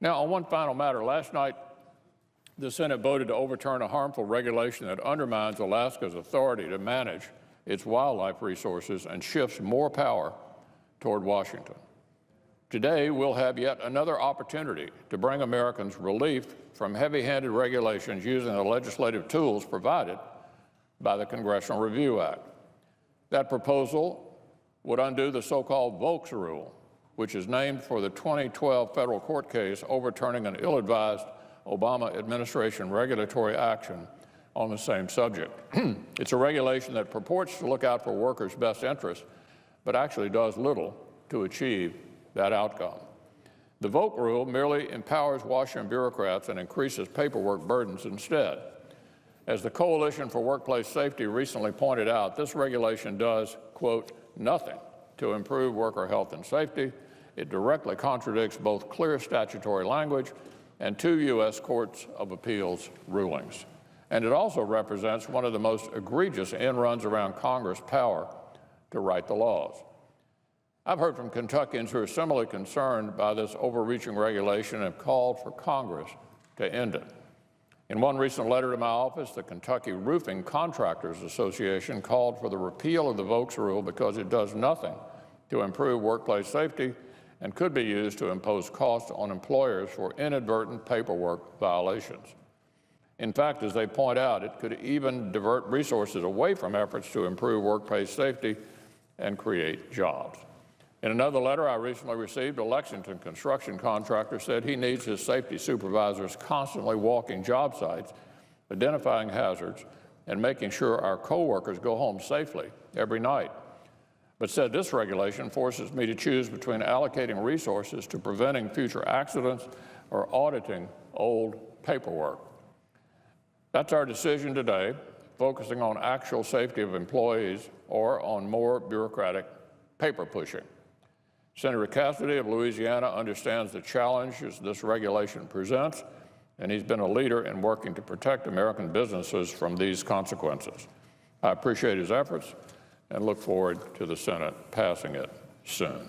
Now, on one final matter, last night the Senate voted to overturn a harmful regulation that undermines Alaska's authority to manage its wildlife resources and shifts more power toward Washington. Today, we'll have yet another opportunity to bring Americans relief from heavy-handed regulations using the legislative tools provided by the Congressional Review Act. That proposal would undo the so-called Volks Rule, which is named for the 2012 federal court case overturning an ill-advised Obama administration regulatory action on the same subject. It's a regulation that purports to look out for workers' best interests, but actually does little to achieve that outcome. The Volk Rule merely empowers Washington bureaucrats and increases paperwork burdens instead. As the Coalition for Workplace Safety recently pointed out, this regulation does, quote, nothing to improve worker health and safety. It directly contradicts both clear statutory language and 2 U.S. Courts of Appeals rulings. And it also represents one of the most egregious end-runs around Congress' power to write the laws. I've heard from Kentuckians who are similarly concerned by this overreaching regulation and have called for Congress to end it. In one recent letter to my office, the Kentucky Roofing Contractors Association called for the repeal of the Volks Rule because it does nothing to improve workplace safety and could be used to impose costs on employers for inadvertent paperwork violations. In fact, as they point out, it could even divert resources away from efforts to improve workplace safety and create jobs. In another letter I recently received, a Lexington construction contractor said he needs his safety supervisors constantly walking job sites, identifying hazards, and making sure our coworkers go home safely every night, but said this regulation forces me to choose between allocating resources to preventing future accidents or auditing old paperwork. That's our decision today, focusing on actual safety of employees or on more bureaucratic paper pushing. Senator Cassidy of Louisiana understands the challenges this regulation presents, and he's been a leader in working to protect American businesses from these consequences. I appreciate his efforts and look forward to the Senate passing it soon.